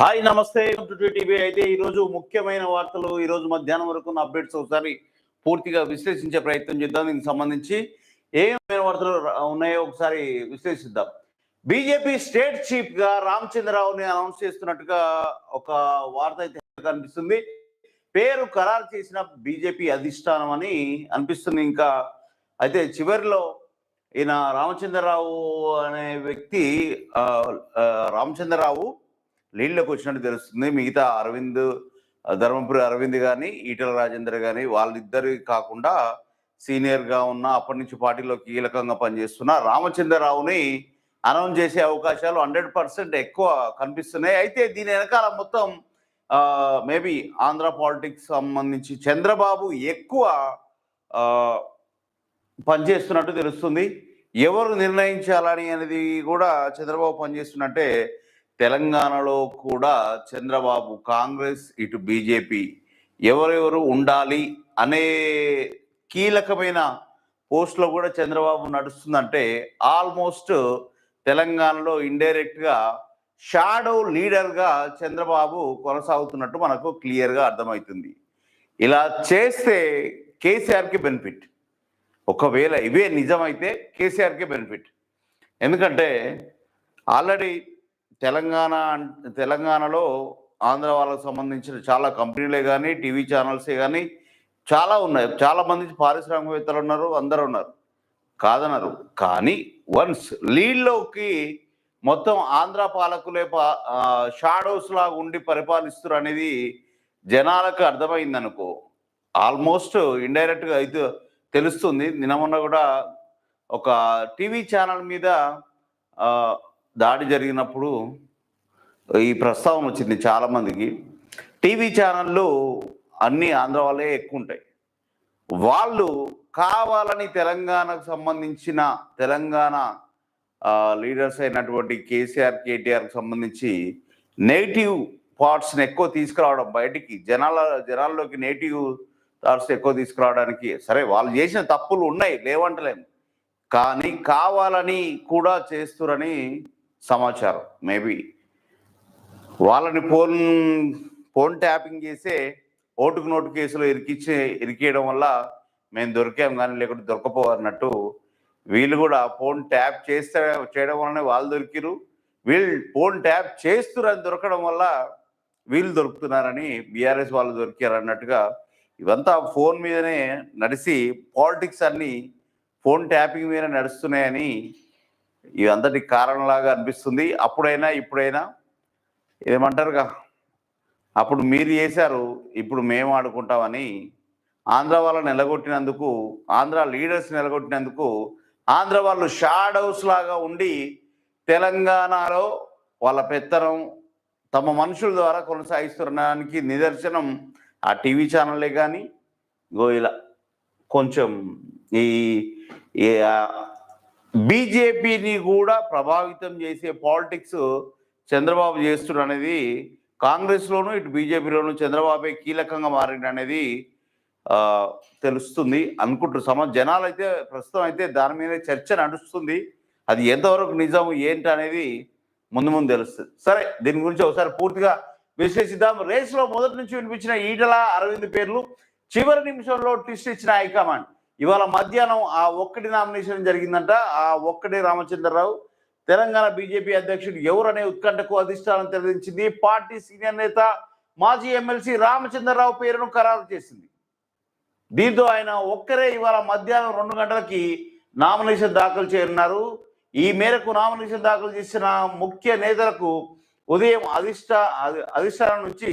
Hi నమస్తే TV. అయితే ఈరోజు ముఖ్యమైన వార్తలు, ఈరోజు మధ్యాహ్నం వరకు ఉన్న అప్డేట్స్ ఒకసారి పూర్తిగా విశ్లేషించే ప్రయత్నం చేద్దాం. దీనికి సంబంధించి ఏమేమి వార్తలు ఉన్నాయో ఒకసారి విశ్లేషిద్దాం. బీజేపీ స్టేట్ చీఫ్ గా రామచంద్రరావుని అనౌన్స్ చేస్తున్నట్టుగా ఒక వార్త అయితే కనిపిస్తుంది. పేరు ఖరారు చేసిన బీజేపీ అధిష్టానం అని అనిపిస్తుంది. ఇంకా అయితే చివరిలో ఈయన రామచంద్రరావు అనే వ్యక్తి రామచంద్రరావు లీడ్లోకి వచ్చినట్టు తెలుస్తుంది. మిగతా ధర్మపురి అరవింద్ కానీ ఈటల రాజేందర్ కానీ వాళ్ళిద్దరు కాకుండా సీనియర్గా ఉన్న అప్పటి నుంచి పార్టీలో కీలకంగా పనిచేస్తున్న రామచంద్రరావుని అనౌన్స్ చేసే అవకాశాలు 100% ఎక్కువ కనిపిస్తున్నాయి. అయితే దీని వెనకాల మొత్తం మేబీ ఆంధ్ర పాలిటిక్స్ సంబంధించి చంద్రబాబు ఎక్కువ పనిచేస్తున్నట్టు తెలుస్తుంది. ఎవరు నిర్ణయించాలని అనేది కూడా చంద్రబాబు పనిచేస్తున్నట్టే. తెలంగాణలో కూడా చంద్రబాబు, కాంగ్రెస్, ఇటు బీజేపీ ఎవరెవరు ఉండాలి అనే కీలకమైన పోస్ట్లో కూడా చంద్రబాబు నడుస్తుందంటే ఆల్మోస్ట్ తెలంగాణలో ఇండైరెక్ట్గా షాడో లీడర్గా చంద్రబాబు కొనసాగుతున్నట్టు మనకు క్లియర్గా అర్థమవుతుంది. ఇలా చేస్తే కేసీఆర్కి బెనిఫిట్. ఒకవేళ ఇవే నిజమైతే కేసీఆర్కి బెనిఫిట్. ఎందుకంటే ఆల్రెడీ తెలంగాణలో ఆంధ్ర వాళ్ళకు సంబంధించిన చాలా కంపెనీలే కానీ టీవీ ఛానల్సే కానీ చాలా ఉన్నాయి. చాలామంది పారిశ్రామికవేత్తలు ఉన్నారు, అందరూ ఉన్నారు, కాదన్నారు. కానీ వన్స్ లీడ్లోకి మొత్తం ఆంధ్ర పాలకులే షాడోస్ లాగా ఉండి పరిపాలిస్తారు అనేది జనాలకు అర్థమైంది అనుకో. ఆల్మోస్ట్ ఇండైరెక్ట్గా అయితే తెలుస్తుంది. నిన్న కూడా ఒక టీవీ ఛానల్ మీద దాడి జరిగినప్పుడు ఈ ప్రస్తావన వచ్చింది చాలామందికి. టీవీ ఛానళ్ళు అన్నీ ఆంధ్ర వాళ్ళే ఎక్కువ ఉంటాయి. వాళ్ళు కావాలని తెలంగాణకు సంబంధించిన తెలంగాణ లీడర్స్ అయినటువంటి కేసీఆర్, కేటీఆర్కి సంబంధించి నెగిటివ్ థాట్స్ని ఎక్కువ తీసుకురావడం, బయటికి జనాల్లోకి నెగిటివ్ థాట్స్ ఎక్కువ తీసుకురావడానికి. సరే, వాళ్ళు చేసిన తప్పులు ఉన్నాయి, లేవంటలేము, కానీ కావాలని కూడా చేస్తురని సమాచారం. మేబీ వాళ్ళని ఫోన్ ట్యాపింగ్ చేసే ఓటుకు నోటు కేసులో ఇరికేయడం వల్ల మేము దొరికాం కానీ లేకుంటే దొరకపోవన్నట్టు వీళ్ళు కూడా ఫోన్ ట్యాప్ చేయడం వల్లనే వాళ్ళు దొరికిరు. వీళ్ళు ఫోన్ ట్యాప్ చేస్తురని దొరకడం వల్ల వీళ్ళు దొరుకుతున్నారని బీఆర్ఎస్ వాళ్ళు దొరికారు అన్నట్టుగా ఇవంతా ఫోన్ మీదనే నడిచి పాలిటిక్స్ అన్నీ ఫోన్ ట్యాపింగ్ మీద నడుస్తున్నాయని ఇవంతటి కారణంలాగా అనిపిస్తుంది. అప్పుడైనా ఇప్పుడైనా ఏమంటారుగా, అప్పుడు మీరు చేశారు, ఇప్పుడు మేము ఆడుకుంటామని ఆంధ్ర వాళ్ళని నిలగొట్టినందుకు, ఆంధ్ర లీడర్స్ నిలగొట్టినందుకు ఆంధ్ర వాళ్ళు షాడోస్ లాగా ఉండి తెలంగాణలో వాళ్ళ పెత్తనం తమ మనుషుల ద్వారా కొనసాగిస్తున్నదానికి నిదర్శనం ఆ టీవీ ఛానళ్ళే. కానీ ఇలా కొంచెం ఈ బీజేపీని కూడా ప్రభావితం చేసే పాలిటిక్స్ చంద్రబాబు చేస్తుడు అనేది కాంగ్రెస్లోను ఇటు బీజేపీలోను చంద్రబాబే కీలకంగా మారింది అనేది తెలుస్తుంది అనుకుంటున్నారు. జనాలు అయితే ప్రస్తుతం అయితే దాని మీద చర్చ నడుస్తుంది. అది ఎంతవరకు నిజం ఏంటి అనేది ముందు తెలుస్తుంది. సరే, దీని గురించి ఒకసారి పూర్తిగా విశ్లేషిద్దాం. రేసులో మొదటి నుంచి వినిపించిన ఈటల, అరవింద్ పేర్లు చివరి నిమిషంలో ట్విస్ట్ ఇచ్చిన హైకమాండ్. ఇవాళ మధ్యాహ్నం ఆ ఒక్కటి నామినేషన్ జరిగిందంట. ఆ ఒక్కటి రామచంద్రరావు తెలంగాణ బీజేపీ అధ్యక్షుడు ఎవరనే ఉత్కంఠకు అధిష్టానం తెలియజేసింది. పార్టీ సీనియర్ నేత మాజీ ఎమ్మెల్సీ రామచంద్రరావు పేరును ఖరారు చేసింది. దీంతో ఆయన ఒక్కరే ఇవాళ మధ్యాహ్నం 2 గంటలకి నామినేషన్ దాఖలు చేయనున్నారు. ఈ మేరకు నామినేషన్ దాఖలు చేసిన ముఖ్య నేతలకు ఉదయం అధిష్టానం నుంచి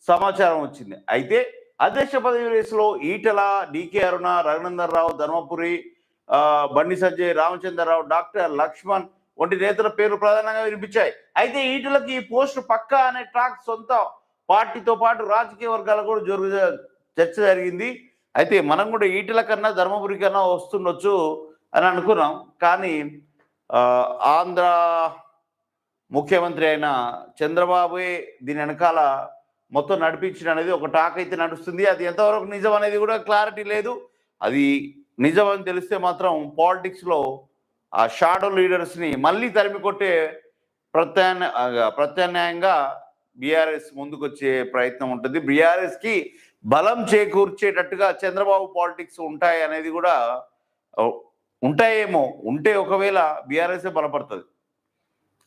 సమాచారం వచ్చింది. అయితే అధ్యక్ష పదవి రేసులో ఈటల, డికే అరుణ, రఘునందన్ రావు, ధర్మపురి, బండి సంజయ్, రామచంద్రరావు, డాక్టర్ లక్ష్మణ్ వంటి నేతల పేర్లు ప్రధానంగా వినిపించాయి. అయితే ఈటలకి ఈ పోస్టు పక్కా అనే టాక్ సొంత పార్టీతో పాటు రాజకీయ వర్గాలు కూడా చర్చ జరిగింది. అయితే మనం కూడా ఈటల కన్నా ధర్మపురి కన్నా వస్తుండొచ్చు అని అనుకున్నాం. కానీ ఆంధ్ర ముఖ్యమంత్రి అయిన చంద్రబాబే దీని వెనకాల మొత్తం నడిపించడం అనేది ఒక టాక్ అయితే నడుస్తుంది. అది ఎంతవరకు నిజం అనేది కూడా క్లారిటీ లేదు. అది నిజం అని తెలిస్తే మాత్రం పాలిటిక్స్లో ఆ షాడో లీడర్స్ని మళ్ళీ తరిమి కొట్టే ప్రత్యామ్నాయంగా బీఆర్ఎస్ ముందుకొచ్చే ప్రయత్నం ఉంటుంది. బీఆర్ఎస్కి బలం చేకూర్చేటట్టుగా చంద్రబాబు పాలిటిక్స్ ఉంటాయి అనేది కూడా ఉంటాయేమో. ఉంటే ఒకవేళ బీఆర్ఎస్ఏ బలపడుతుంది.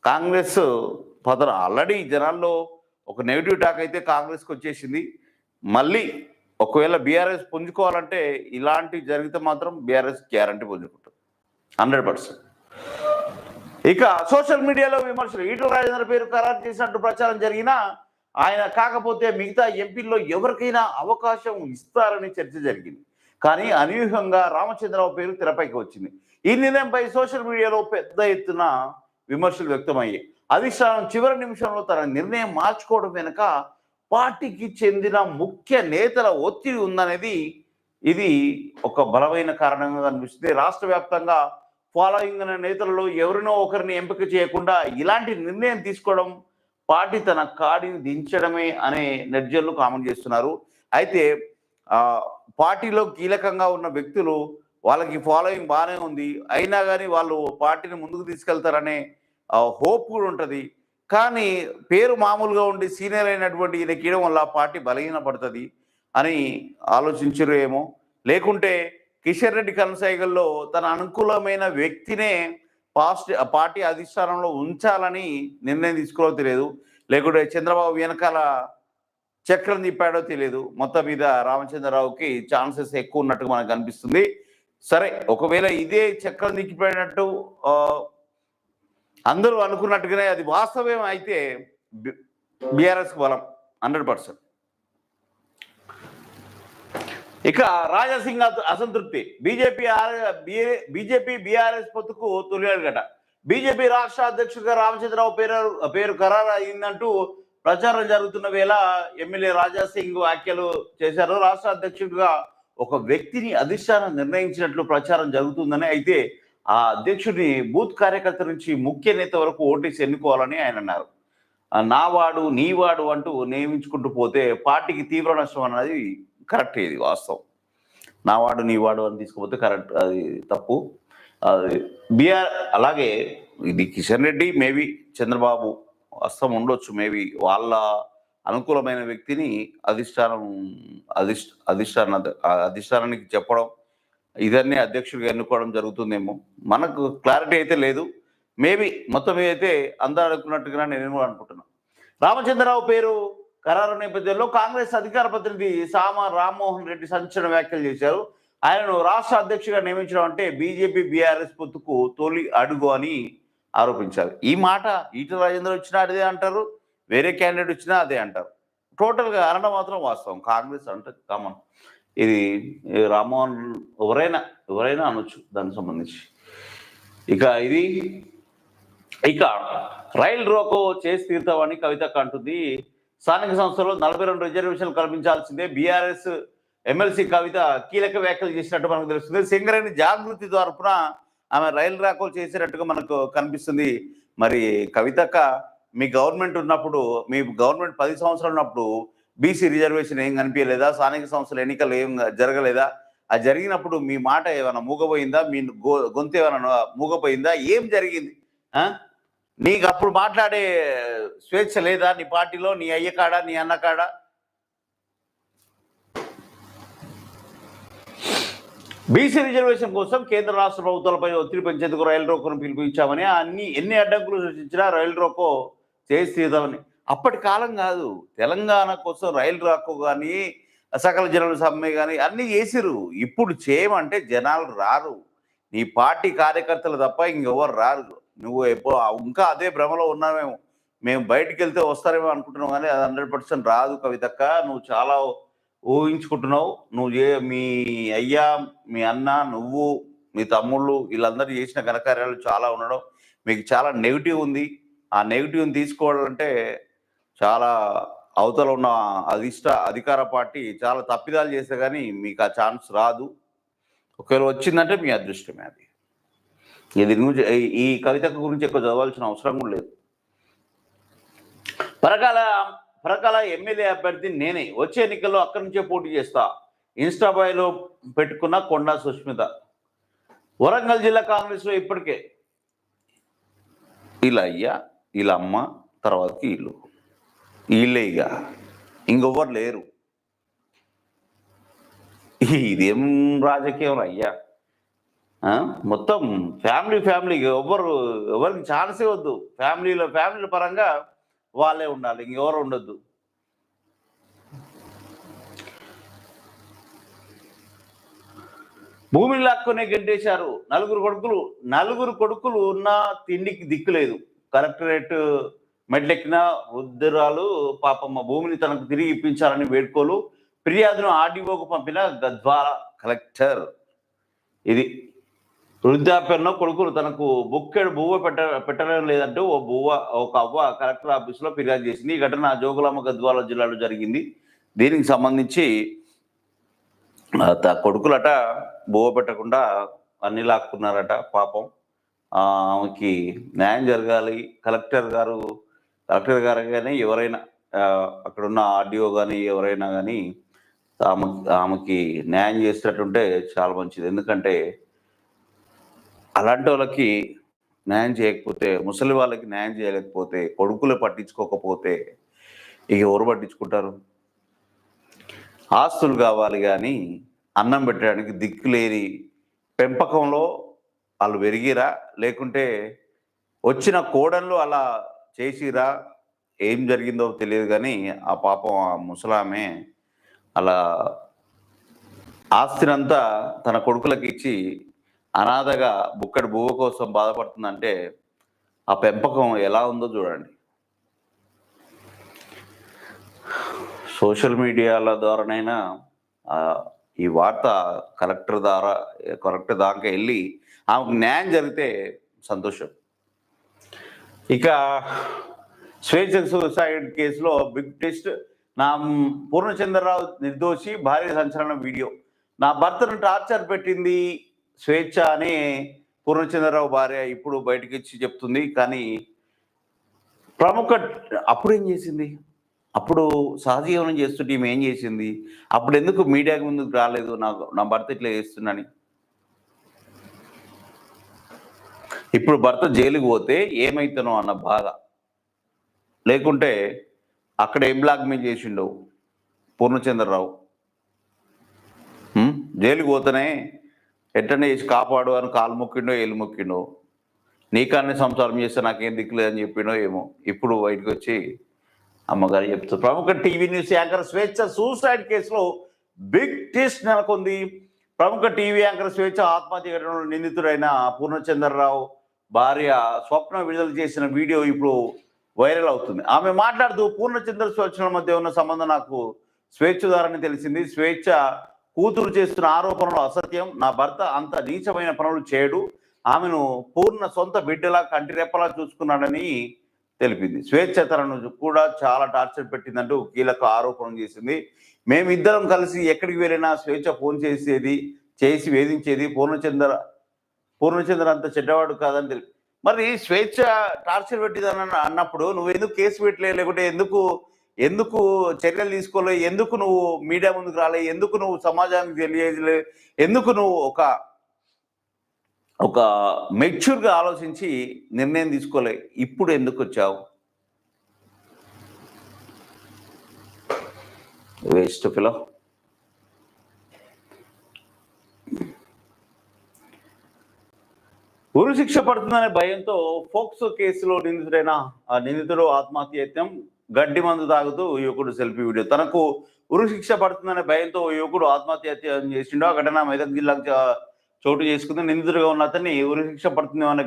కాంగ్రెస్ పతనం ఆల్రెడీ జనాల్లో ఒక నెగిటివ్ టాక్ అయితే కాంగ్రెస్కి వచ్చేసింది. మళ్ళీ ఒకవేళ బీఆర్ఎస్ పుంజుకోవాలంటే ఇలాంటివి జరిగితే మాత్రం బీఆర్ఎస్ గ్యారంటీ పుంజుకుంటుంది 100%. ఇక సోషల్ మీడియాలో విమర్శలు. ఈటల రాజేందర్ పేరు ఖరారు చేసినట్టు ప్రచారం జరిగినా ఆయన కాకపోతే మిగతా ఎంపీల్లో ఎవరికైనా అవకాశం ఇస్తారని చర్చ జరిగింది. కానీ అనూహ్యంగా రామచంద్రరావు పేరు తెరపైకి వచ్చింది. ఈ నిర్ణయంపై సోషల్ మీడియాలో పెద్ద ఎత్తున విమర్శలు వ్యక్తమయ్యాయి. అధిష్టానం చివరి నిమిషంలో తన నిర్ణయం మార్చుకోవడం వెనుక పార్టీకి చెందిన ముఖ్య నేతల ఒత్తిడి ఉందనేది ఇది ఒక బలమైన కారణంగా కనిపిస్తుంది. రాష్ట్ర వ్యాప్తంగా ఫాలోయింగ్ అనే నేతలలో ఎవరినో ఒకరిని ఎంపిక చేయకుండా ఇలాంటి నిర్ణయం తీసుకోవడం పార్టీ తన కాడిని దించడమే అనే నెటిజన్లు కామెంట్ చేస్తున్నారు. అయితే పార్టీలో కీలకంగా ఉన్న వ్యక్తులు వాళ్ళకి ఫాలోయింగ్ బాగానే ఉంది, అయినా కానీ వాళ్ళు పార్టీని ముందుకు తీసుకెళ్తారనే హోప్ కూడా ఉంటుంది. కానీ పేరు మామూలుగా ఉండి సీనియర్ అయినటువంటి ఈయన కీయడం వల్ల పార్టీ బలహీనపడుతుంది అని ఆలోచించరు ఏమో. లేకుంటే కిషన్ రెడ్డి కనసాగల్లో తన అనుకూలమైన వ్యక్తినే పార్టీ అధిష్టానంలో ఉంచాలని నిర్ణయం తీసుకోవడం తెలియదు. లేకుంటే చంద్రబాబు వెనకాల చక్రం తిప్పాడో తెలియదు. మొత్తం మీద రామచంద్రరావుకి ఛాన్సెస్ ఎక్కువ ఉన్నట్టుగా మనకు అనిపిస్తుంది. సరే, ఒకవేళ ఇదే చక్రం తిప్పిపోయినట్టు అందరూ అనుకున్నట్టుగానే అది వాస్తవం అయితే బీఆర్ఎస్కి బలం 100%. ఇక రాజాసింగ్ అసంతృప్తి. బీజేపీ బీఆర్ఎస్ పొత్తుకు తొలిగట. బీజేపీ రాష్ట్ర అధ్యక్షుడిగా రామచంద్రరావు పేరు ఖరారు అయిందంటూ ప్రచారం జరుగుతున్న వేళ ఎమ్మెల్యే రాజాసింగ్ వ్యాఖ్యలు చేశారు. రాష్ట్ర అధ్యక్షుడిగా ఒక వ్యక్తిని అధిష్టానం నిర్ణయించినట్లు ప్రచారం జరుగుతుందని, అయితే ఆ అధ్యక్షుడిని బూత్ కార్యకర్త నుంచి ముఖ్య నేత వరకు ఓటేసి ఎన్నుకోవాలని ఆయన అన్నారు. నావాడు నీవాడు అంటూ నియమించుకుంటూ పోతే పార్టీకి తీవ్ర నష్టం అన్నది కరెక్ట్. ఇది వాస్తవం. నావాడు నీవాడు అని తీసుకుపోతే కరెక్ట్, అది తప్పు. అది అలాగే ఇది కిషన్ రెడ్డి మేబీ చంద్రబాబు హస్తం ఉండొచ్చు. మేబీ వాళ్ళ అనుకూలమైన వ్యక్తిని అధిష్టానానికి చెప్పడం, ఇదన్నీ అధ్యక్షుడిగా ఎన్నుకోవడం జరుగుతుందేమో. మనకు క్లారిటీ అయితే లేదు. మేబీ మొత్తం మీద అయితే అందరూ అనుకున్నట్టుగా నేను కూడా అనుకుంటున్నాను. రామచంద్రరావు పేరు ఖరారు నేపథ్యంలో కాంగ్రెస్ అధికార ప్రతినిధి సామ రామ్మోహన్ రెడ్డి సంచలన వ్యాఖ్యలు చేశారు. ఆయనను రాష్ట్ర అధ్యక్షుడిగా నియమించడం అంటే బీజేపీ బీఆర్ఎస్ పొత్తుకు తొలి అడుగు అని ఆరోపించారు. ఈ మాట ఈటల రాజేందర్ వచ్చినా అదే అంటారు, వేరే క్యాండిడేట్ వచ్చినా అదే అంటారు. టోటల్గా అనడం మాత్రం వాస్తవం. కాంగ్రెస్ అంటే కామన్. ఇది రామ్మోహన్ ఎవరైనా అనొచ్చు దానికి సంబంధించి. ఇక రైల్ రోకో చేసి తీరుతామని కవితక్క అంటుంది. స్థానిక సంస్థలో 42 రిజర్వేషన్లు కల్పించాల్సిందే. బీఆర్ఎస్ ఎమ్మెల్సీ కవిత కీలక వ్యాఖ్యలు చేసినట్టు మనకు తెలుస్తుంది. సింగరేణి జాగృతి తరపున ఆమె రైలు రాకో చేసినట్టుగా మనకు కనిపిస్తుంది. మరి కవితక్క, మీ గవర్నమెంట్ 10 సంవత్సరాలు ఉన్నప్పుడు బీసీ రిజర్వేషన్ ఏం కనిపించలేదా? స్థానిక సంస్థల ఎన్నికలు ఏం జరగలేదా? అది జరిగినప్పుడు మీ మాట ఏమైనా మూగపోయిందా? మీ గొంతు ఏమైనా మూగపోయిందా? ఏం జరిగింది? నీకు అప్పుడు మాట్లాడే స్వేచ్ఛ లేదా నీ పార్టీలో? నీ అయ్య కాడ, నీ అన్న కాడ? బీసీ రిజర్వేషన్ కోసం కేంద్ర రాష్ట్ర ప్రభుత్వాలపై ఒత్తిడి పెంచేందుకు రైలు రోకోను పిలుపునిచ్చామని, ఎన్ని అడ్డంకులు సృష్టించినా రైలు రోకో చేసి తీద్దామని. అప్పటి కాలం కాదు. తెలంగాణ కోసం రైలు రాకో కానీ, సకల జనుల సమ్మె కానీ అన్నీ చేసిరు. ఇప్పుడు చేయమంటే జనాలు రారు. నీ పార్టీ కార్యకర్తలు తప్ప ఇంకెవరు రారు. నువ్వు ఇంకా అదే భ్రమలో ఉన్నామేమో. మేము బయటికి వెళ్తే వస్తారేమో అనుకుంటున్నావు, కానీ అది 100% రాదు కవితక్క. నువ్వు చాలా ఊహించుకుంటున్నావు. మీ అయ్యా, మీ అన్న, నువ్వు, మీ తమ్ముళ్ళు వీళ్ళందరూ చేసిన ఘనకార్యాలు చాలా ఉండడం, మీకు చాలా నెగిటివ్ ఉంది. ఆ నెగిటివ్ని తీసుకోవాలంటే చాలా అవతల ఉన్న అధికార పార్టీ చాలా తప్పిదాలు చేస్తే కానీ మీకు ఆ ఛాన్స్ రాదు. ఒకవేళ వచ్చిందంటే మీ అదృష్టమే అది. ఇది ఈ కవిత గురించి ఎక్కువ చదవాల్సిన అవసరం కూడా లేదు. పరకాల ఎమ్మెల్యే అభ్యర్థి నేనే, వచ్చే ఎన్నికల్లో అక్కడి నుంచే పోటీ చేస్తా. ఇన్స్టాబాయ్లో పెట్టుకున్న కొండా సుష్మిత. వరంగల్ జిల్లా కాంగ్రెస్లో ఇప్పటికే ఇలా అయ్యా, ఇలా అమ్మ, తర్వాతకి ఇల్లు. వీళ్ళే ఇక ఇంకొవ్వరు లేరు. ఇదేం రాజకీయం అయ్యా? మొత్తం ఫ్యామిలీ ఎవరికి ఛాన్సే వద్దు. ఫ్యామిలీల పరంగా వాళ్ళే ఉండాలి, ఇంకెవరు ఉండొద్దు. భూమిని లాక్కునే గెంటేశారు. నలుగురు కొడుకులు ఉన్న తిండికి దిక్కు లేదు. కలెక్టరేట్ మెట్లెక్కిన వృద్ధురాలు పాపమ్మ భూమిని తనకు తిరిగి ఇప్పించాలని వేడుకోలు. ఫిర్యాదును ఆర్డీఓకు పంపిన గద్వాల కలెక్టర్. ఇది వృద్ధాప్యంలో కొడుకులు తనకు బుక్కెడు బువ్వ పెట్టడం లేదంటూ ఒక అవ్వ కలెక్టర్ ఆఫీసులో ఫిర్యాదు చేసింది. ఈ ఘటన జోగులాంబ గద్వాల జిల్లాలో జరిగింది. దీనికి సంబంధించి కొడుకులట బువ్వ పెట్టకుండా అన్ని లాక్కున్నారట. పాపం ఆమెకి న్యాయం జరగాలి. కలెక్టర్ గారు కానీ ఎవరైనా అక్కడున్న ఆర్డీఓ కానీ ఎవరైనా కానీ ఆమెకి న్యాయం చేసేటట్టుంటే చాలా మంచిది. ఎందుకంటే అలాంటి వాళ్ళకి న్యాయం చేయకపోతే, ముసలి వాళ్ళకి న్యాయం చేయలేకపోతే, కొడుకులు పట్టించుకోకపోతే ఇక ఎవరు పట్టించుకుంటారు? ఆస్తులు కావాలి కానీ అన్నం పెట్టడానికి దిక్కులేని పెంపకంలో వాళ్ళు పెరిగిరా, లేకుంటే వచ్చిన కోడళ్ళు అలా చేసిరా, ఏం జరిగిందో తెలియదు. కానీ ఆ పాపం ఆ ముసలామె అలా ఆస్తినంతా తన కొడుకులకి ఇచ్చి అనాథగా బుక్కడి బువ్వ కోసం బాధపడుతుందంటే ఆ పెంపకం ఎలా ఉందో చూడండి. సోషల్ మీడియాల ద్వారానైనా ఈ వార్త కలెక్టర్ దాకా వెళ్ళి ఆమెకు న్యాయం జరిగితే సంతోషం. ఇక స్వేచ్ఛ సూసైడ్ కేసులో బిగ్ ట్విస్ట్. పూర్ణచంద్రరావు నిర్దోషి, భారీ సంచలన వీడియో. నా భర్తను టార్చర్ పెట్టింది స్వేచ్ఛ అని పూర్ణచంద్రరావు భార్య ఇప్పుడు బయటకు ఇచ్చి చెప్తుంది. కానీ ప్రముఖ అప్పుడు ఏం చేసింది? అప్పుడు సహజీవనం చేస్తుంటే ఈమె ఏం చేసింది? అప్పుడు ఎందుకు మీడియాకి ముందుకు రాలేదు నా భర్త ఇట్లా చేస్తుందని? ఇప్పుడు భర్త జైలుకు పోతే ఏమైతానో అన్న బాధ, లేకుంటే అక్కడ ఏం బ్లాక్మెయిల్ చేసిండో పూర్ణచంద్రరావు. జైలుకు పోతేనే ఎట్టనే చేసి కాపాడు అని కాలు మొక్కిండో ఏళ్ళు మొక్కిండో, నీకాన్ని సంసారం చేస్తే నాకేం దిక్కులేదని చెప్పిండో ఏమో. ఇప్పుడు బయటకు వచ్చి అమ్మగారు చెప్తారు. ప్రముఖ టీవీ న్యూస్ యాంకర్ స్వేచ్ఛ సూసైడ్ కేసులో బిగ్ ట్విస్ట్ నెలకొంది. ప్రముఖ టీవీ యాంకర్ స్వేచ్ఛ ఆత్మహత్య ఘటనలో నిందితుడైన పూర్ణచంద్రరావు భార్య స్వప్న విడుదల చేసిన వీడియో ఇప్పుడు వైరల్ అవుతుంది. ఆమె మాట్లాడుతూ పూర్ణచంద్ర స్వేచ్ఛల మధ్య ఉన్న సంబంధం నాకు స్వేచ్ఛ ద్వారానే తెలిసింది. స్వేచ్ఛ కూతురు చేస్తున్న ఆరోపణలు అసత్యం. నా భర్త అంత నీచమైన పనులు చేయడు. ఆమెను పూర్ణ సొంత బిడ్డలా కంటిరెప్పలా చూసుకున్నాడని తెలిపింది. స్వేచ్ఛ తనను కూడా చాలా టార్చర్ పెట్టిందంటూ కీలక ఆరోపణ చేసింది. మేమిద్దరం కలిసి ఎక్కడికి వెళ్ళినా స్వేచ్ఛ ఫోన్ చేసి వేధించేది. పూర్ణచంద్ర అంత చెడ్డవాడు కాదని తెలిపి. మరి స్వేచ్ఛ టార్చర్ పెట్టిందని అన్నప్పుడు నువ్వు ఎందుకు కేసు పెట్టలే, లేకుంటే ఎందుకు చర్యలు తీసుకోలే, ఎందుకు నువ్వు మీడియా ముందుకు రాలే, ఎందుకు నువ్వు సమాజానికి తెలియజేయలే, ఎందుకు నువ్వు ఒక మెచ్యూర్గా ఆలోచించి నిర్ణయం తీసుకోలే? ఇప్పుడు ఎందుకు వచ్చావు? Waste fellow. ఉరిశిక్ష పడుతుందనే భయంతో ఫోక్సో కేసులో నిందితుడు ఆత్మహత్యత్నం. గడ్డి మందు తాగుతూ యువకుడు సెల్ఫీ వీడియో. తనకు ఉరిశిక్ష పడుతుందనే భయంతో యువకుడు ఆత్మహత్యత్నం చేసిండు. ఆ ఘటన మెదక్ జిల్లాకు చోటు చేసుకుంది. నిందితుడిగా ఉన్న అతన్ని ఉరిశిక్ష పడుతుంది అనే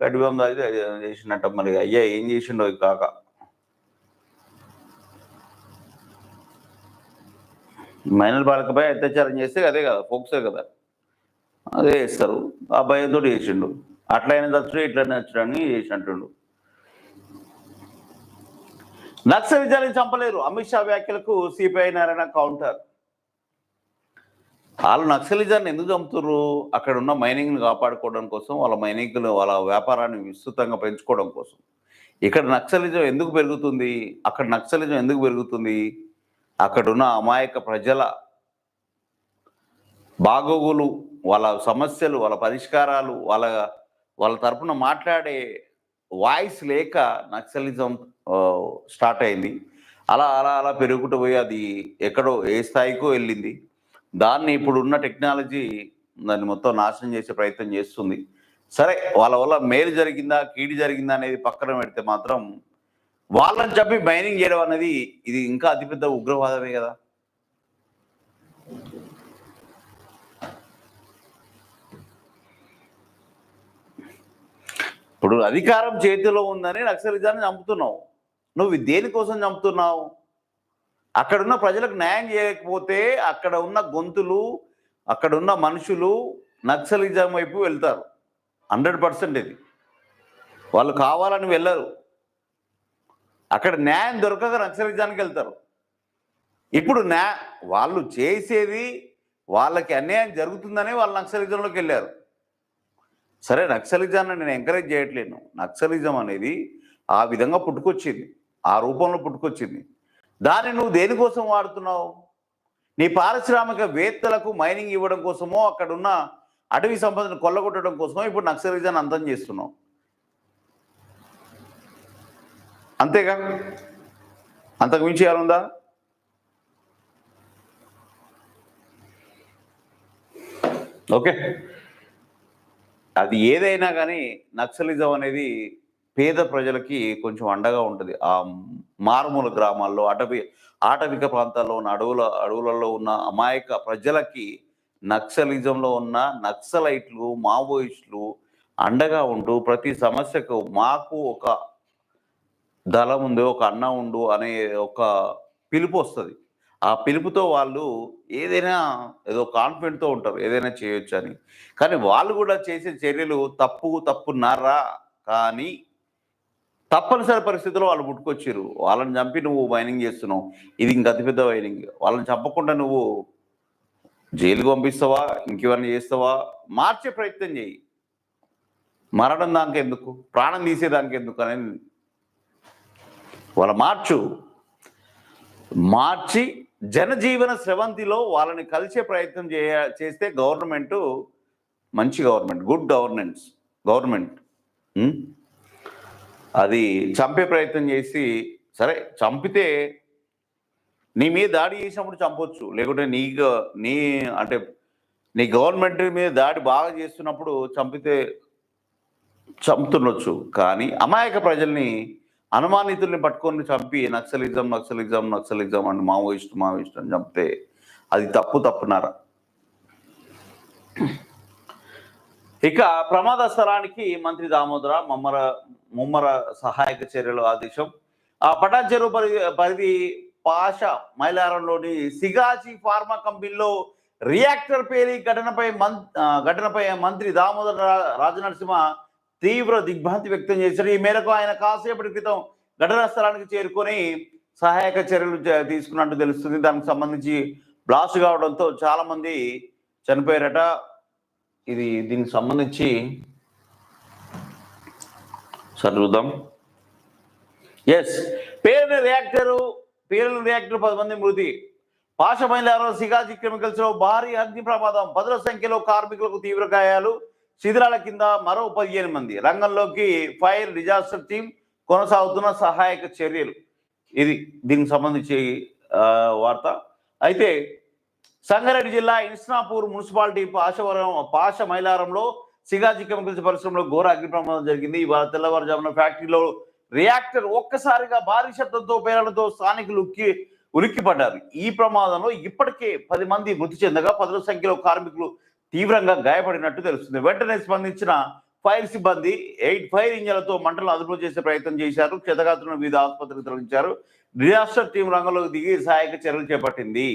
గడ్డి మందు అయితే చేసిండట. మరి అయ్యా ఏం చేసిండో కాక. మైనర్ బాలికపై అత్యాచారం చేస్తే అదే కదా ఫోక్సే కదా, అదే చేస్తారు. ఆ భయంతో చేసిండు. అట్లయినా చచ్చుడు ఇట్లయినా చచ్చుడని చేసినట్టుండు. నక్సలిజాన్ని చంపలేరు, అమిత్ షా వ్యాఖ్యలకు సిపిఐ నారాయణ కౌంటర్. వాళ్ళు నక్సలిజాన్ని ఎందుకు చంపుతున్నారు? అక్కడ ఉన్న మైనింగ్ని కాపాడుకోవడం కోసం, వాళ్ళ వ్యాపారాన్ని విస్తృతంగా పెంచుకోవడం కోసం. ఇక్కడ నక్సలిజం ఎందుకు పెరుగుతుంది? అక్కడున్న అమాయక ప్రజల బాగోగులు, వాళ్ళ సమస్యలు, వాళ్ళ పరిష్కారాలు, వాళ్ళ తరపున మాట్లాడే వాయిస్ లేక నక్సలిజం స్టార్ట్ అయింది. అలా అలా అలా పెరుగుకుంటూ పోయి అది ఎక్కడో ఏ స్థాయికో వెళ్ళింది. దాన్ని ఇప్పుడున్న టెక్నాలజీ దాన్ని మొత్తం నాశనం చేసే ప్రయత్నం చేస్తుంది. సరే, వాళ్ళ వల్ల మేలు జరిగిందా కీడు జరిగిందా అనేది పక్కన పెడితే మాత్రం వాళ్ళని చెప్పి మైనింగ్ చేయడం అనేది ఇది ఇంకా అతిపెద్ద ఉగ్రవాదమే కదా. ఇప్పుడు అధికారం చేతిలో ఉందని నక్సలిజాన్ని చంపుతున్నావు. నువ్వు దేనికోసం చంపుతున్నావు? అక్కడున్న ప్రజలకు న్యాయం చేయకపోతే అక్కడ ఉన్న గొంతులు, అక్కడున్న మనుషులు నక్సలిజం వైపు వెళ్తారు. 100% ఇది. వాళ్ళు కావాలని వెళ్ళరు. అక్కడ న్యాయం దొరకక నక్సలిజానికి వెళ్తారు. ఇప్పుడు వాళ్ళు చేసేది వాళ్ళకి అన్యాయం జరుగుతుందనే వాళ్ళు నక్సలిజంలోకి వెళ్ళారు. సరే, నక్సలిజాన్ని నేను ఎంకరేజ్ చేయట్లేను. నక్సలిజం అనేది ఆ విధంగా పుట్టుకొచ్చింది, ఆ రూపంలో పుట్టుకొచ్చింది. దాన్ని నువ్వు దేనికోసం వాడుతున్నావు? నీ పారిశ్రామికవేత్తలకు మైనింగ్ ఇవ్వడం కోసమో, అక్కడున్న అటవీ సంపదను కొల్లగొట్టడం కోసమో ఇప్పుడు నక్సలిజాన్ని అంతం చేస్తున్నావు. అంతేగా, అంతకు మించి ఏముందా? ఓకే, అది ఏదైనా కానీ నక్సలిజం అనేది పేద ప్రజలకి కొంచెం అండగా ఉంటుంది. ఆ మారుమూల గ్రామాల్లో, ఆటవిక ప్రాంతాల్లో ఉన్న అడవులలో ఉన్న అమాయక ప్రజలకి నక్సలిజంలో ఉన్న నక్సలైట్లు, మావోయిస్టులు అండగా ఉంటూ ప్రతి సమస్యకు మాకు ఒక దళం ఉంది, ఒక అన్న ఉండు అనే ఒక పిలుపు వస్తుంది. ఆ పిలుపుతో వాళ్ళు ఏదైనా ఏదో కాన్ఫిడెంట్తో ఉంటారు, ఏదైనా చేయొచ్చు అని. కానీ వాళ్ళు కూడా చేసే చర్యలు తప్పున్నారా? కానీ తప్పనిసరి పరిస్థితుల్లో వాళ్ళు పుట్టుకొచ్చారు. వాళ్ళని చంపి నువ్వు మైనింగ్ చేస్తున్నావు. ఇది ఇంక అతిపెద్ద మైనింగ్. వాళ్ళని చంపకుండా నువ్వు జైలుకు పంపిస్తావా, ఇంకేమన్నా చేస్తావా? మార్చే ప్రయత్నం చేయి. మరణం దానికి ఎందుకు, ప్రాణం తీసేదానికి ఎందుకు అనేది వాళ్ళ మార్చి జనజీవన స్రవంతిలో వాళ్ళని కలిసే ప్రయత్నం చేస్తే గవర్నమెంట్ మంచి గవర్నమెంట్, గుడ్ గవర్నమెంట్. అది చంపే ప్రయత్నం చేసి, సరే చంపితే నీ మీద దాడి చేసినప్పుడు చంపొచ్చు, లేకుంటే నీ గవర్నమెంట్ మీద దాడి బాగా చేస్తున్నప్పుడు చంపుతుండొచ్చు. కానీ అమాయక ప్రజల్ని, అనుమానితుల్ని పట్టుకొని చంపి నక్సలిజం అని మావోయిస్ట్ అని చంపితే అది తప్పున్నారా? ఇక ప్రమాద స్థలానికి మంత్రి దామోదర ముమ్మర సహాయక చర్యలు ఆదేశం. పటాన్ చెరువు పరిధి పాష మైలారంలోని సిగాచి ఫార్మా కంపెనీలో రియాక్టర్ పేలి ఘటనపై మంత్రి దామోదర రాజనరసింహ తీవ్ర దిగ్భ్రాంతి వ్యక్తం చేశారు. ఈ మేరకు ఆయన కాసేపటి క్రితం ఘటనా స్థలానికి చేరుకొని సహాయక చర్యలు తీసుకున్నట్టు తెలుస్తుంది. దానికి సంబంధించి బ్లాస్ట్ కావడంతో చాలా మంది చనిపోయారట. దీనికి సంబంధించి చదువుదాం. పేలిన రియాక్టర్ 10 మంది మృతి. పాషమైలాలో సిగాజీ కెమికల్స్ లో భారీ అగ్ని ప్రమాదం, 10ల సంఖ్యలో కార్మికులకు తీవ్ర గాయాలు, శిథిరాల కింద మరో 15 మంది. రంగంలోకి ఫైర్ డిజాస్టర్ టీం, కొనసాగుతున్న సహాయక చర్యలు. దీనికి సంబంధించి వార్త. అయితే సంగారెడ్డి జిల్లా ఇన్స్నాపూర్ మున్సిపాలిటీ పాష మైలారంలో సిగాజీ కెమికల్స్ పరిశ్రమలో ఘోర అగ్ని ప్రమాదం జరిగింది. ఇవాళ తెల్లవారుజామున ఫ్యాక్టరీలో రియాక్టర్ ఒక్కసారిగా భారీ శబ్దంతో పేలడంతో స్థానికులు ఉలిక్కిపడ్డారు. ఈ ప్రమాదంలో ఇప్పటికే 10 మంది మృతి చెందగా 10ల సంఖ్యలో కార్మికులు తీవ్రంగా గాయపడినట్టు తెలుస్తుంది. వెంటనే స్పందించిన ఫైర్ సిబ్బంది 8 ఫైర్ ఇంజన్లతో మంటలను అదుపులో చేసే ప్రయత్నం చేశారు. క్షతగాత్రులను వివిధ ఆసుపత్రికి తరలించారు. డిజాస్టర్ టీం రంగంలోకి దిగి సహాయక చర్యలు చేపట్టింది.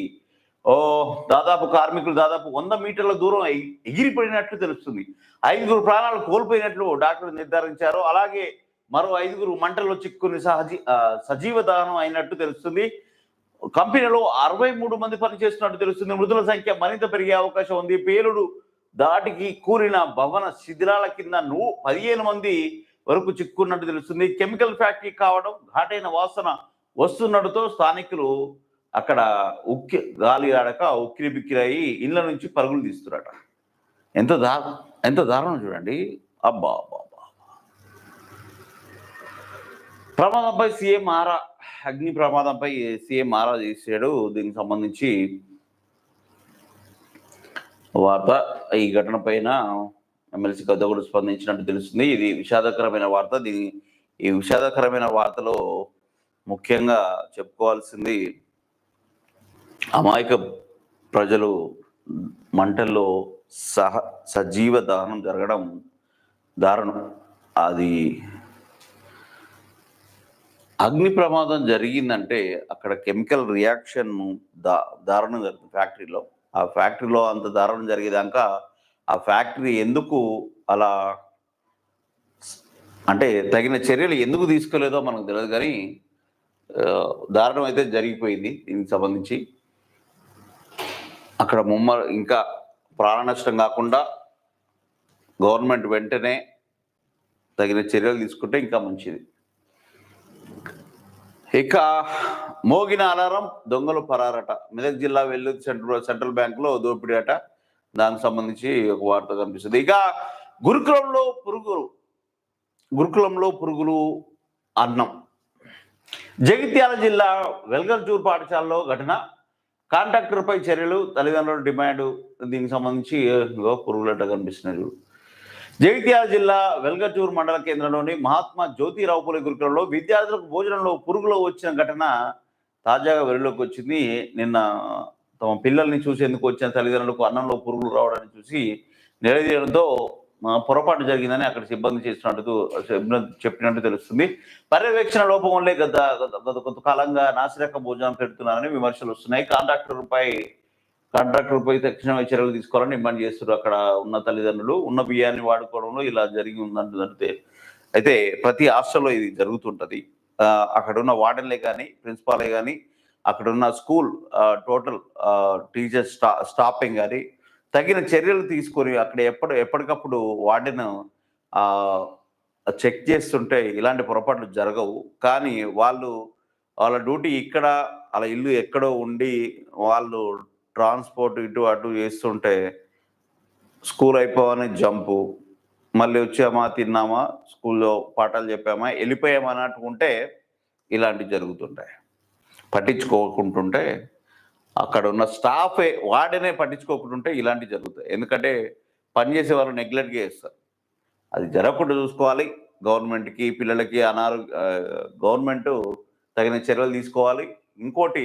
కార్మికులు దాదాపు 100 మీటర్ల దూరం ఎగిరిపడినట్లు తెలుస్తుంది. 5 ప్రాణాలు కోల్పోయినట్లు డాక్టర్లు నిర్ధారించారు. అలాగే మరో 5 మంటల్లో చిక్కుని సజీవ దహనం అయినట్టు తెలుస్తుంది. కంపెనీలో 63 మంది పనిచేస్తున్నట్టు తెలుస్తుంది. మృతుల సంఖ్య మరింత పెరిగే అవకాశం ఉంది. పేలుడు దాటికి కూలిన భవన శిథిలాల కింద 15 మంది వరకు చిక్కున్నట్టు తెలుస్తుంది. కెమికల్ ఫ్యాక్టరీ కావడం, ఘాటైన వాసన వస్తున్నట్టుతో స్థానికులు అక్కడ గాలి ఆడక ఉక్కిరి బిక్కిరయి ఇళ్ల నుంచి పరుగులు తీస్తున్నారట. ఎంత దారుణం చూడండి. అబ్బా, ప్రమాదంపై సీఎం ఆరా, అగ్ని ప్రమాదంపై సీఎం ఆరా చేశాడు. దీనికి సంబంధించి వార్త. ఈ ఘటన పైన ఎమ్మెల్సీ గద్దగూడు స్పందించినట్టు తెలుస్తుంది. ఇది విషాదకరమైన వార్త. ఈ విషాదకరమైన వార్తలో ముఖ్యంగా చెప్పుకోవాల్సింది అమాయక ప్రజలు మంటల్లో సజీవ దహనం జరగడం దారుణం. అది అగ్ని ప్రమాదం జరిగిందంటే అక్కడ కెమికల్ రియాక్షన్ దారుణం జరుగుతుంది ఫ్యాక్టరీలో. ఆ ఫ్యాక్టరీలో అంత దారుణం జరిగేదాకా ఆ ఫ్యాక్టరీ ఎందుకు అలా అంటే తగిన చర్యలు ఎందుకు తీసుకోలేదో మనకు తెలియదు, కానీ దారుణం అయితే జరిగిపోయింది. దీనికి సంబంధించి అక్కడ ఇంకా ప్రాణ నష్టం కాకుండా గవర్నమెంట్ వెంటనే తగిన చర్యలు తీసుకుంటే ఇంకా మంచిది. ఇక మోగిన అలారం, దొంగలు పరారట. మెదక్ జిల్లా వెల్లూరు సెంట్రల్ బ్యాంకులో దోపిడీ అట. దానికి సంబంధించి ఒక వార్త కనిపిస్తుంది. ఇక గురుకులంలో పురుగులు అన్నం. జగిత్యాల జిల్లా వెల్గల్చూర్ పాఠశాలలో ఘటన. కాంట్రాక్టర్పై చర్యలు, తల్లిదండ్రుల డిమాండ్. దీనికి సంబంధించి పురుగులట కనిపిస్తున్నాయి. జగిత్యాల జిల్లా వెల్గచూర్ మండల కేంద్రంలోని మహాత్మా జ్యోతిరావు పూలే గురుకులంలో విద్యార్థులకు భోజనంలో పురుగులు వచ్చిన ఘటన తాజాగా వెలుగులోకి వచ్చింది. నిన్న తమ పిల్లల్ని చూసేందుకు వచ్చిన తల్లిదండ్రులకు అన్నంలో పురుగులు రావడాన్ని చూసి నిలదీయడంతో పొరపాటు జరిగిందని అక్కడ సిబ్బంది చెప్పినట్టు తెలుస్తుంది. పర్యవేక్షణ లోపం వల్లే గత కొంతకాలంగా నాసిరకం భోజనం పెడుతున్నారని విమర్శలు వస్తున్నాయి. కాంట్రాక్టర్పై తక్షణ చర్యలు తీసుకోవాలని డిమాండ్ చేస్తున్నారు. అక్కడ ఉన్న తల్లిదండ్రులు ఉన్న బియ్యాన్ని వాడుకోవడంలో ఇలా జరిగి ఉందంటే అయితే ప్రతి హాస్టల్లో ఇది జరుగుతుంటది. అక్కడ ఉన్న వార్డెన్లే కానీ, ప్రిన్సిపాలే కానీ, అక్కడ ఉన్న స్కూల్ టోటల్ టీచర్స్ స్టాఫింగ్ కానీ తగిన చర్యలు తీసుకొని అక్కడ ఎప్పటికప్పుడు వార్డెన్ చెక్ చేస్తుంటే ఇలాంటి పొరపాట్లు జరగవు. కానీ వాళ్ళ డ్యూటీ ఇక్కడ, వాళ్ళ ఇల్లు ఎక్కడో ఉండి వాళ్ళు ట్రాన్స్పోర్ట్ ఇటు అటు చేస్తుంటే స్కూల్ అయిపోవని జంపు, మళ్ళీ వచ్చామా, తిన్నామా, స్కూల్లో పాఠాలు చెప్పామా, వెళ్ళిపోయామా అన్నట్టుకుంటే ఇలాంటివి జరుగుతుంటాయి. పట్టించుకోకుంటుంటే అక్కడ ఉన్న స్టాఫే వార్డెనే పట్టించుకోకుంటుంటే ఇలాంటివి జరుగుతాయి. ఎందుకంటే పనిచేసే వాళ్ళు నెగ్లెక్ట్గా చేస్తారు. అది జరగకుండా చూసుకోవాలి. గవర్నమెంట్కి పిల్లలకి గవర్నమెంట్ తగిన చర్యలు తీసుకోవాలి. ఇంకోటి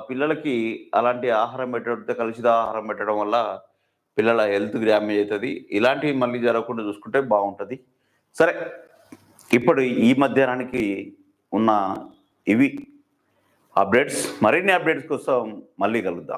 పిల్లలకి అలాంటి ఆహారం పెట్టడం, కలుషిత ఆహారం పెట్టడం వల్ల పిల్లల హెల్త్ డ్యామేజ్ అవుతుంది. ఇలాంటివి మళ్ళీ జరగకుండా చూసుకుంటే బాగుంటుంది. సరే, ఇప్పుడు ఈ మధ్యాహ్నానికి ఉన్న ఇవి అప్డేట్స్. మరిన్ని అప్డేట్స్ కోసం మళ్ళీ కలుద్దాం.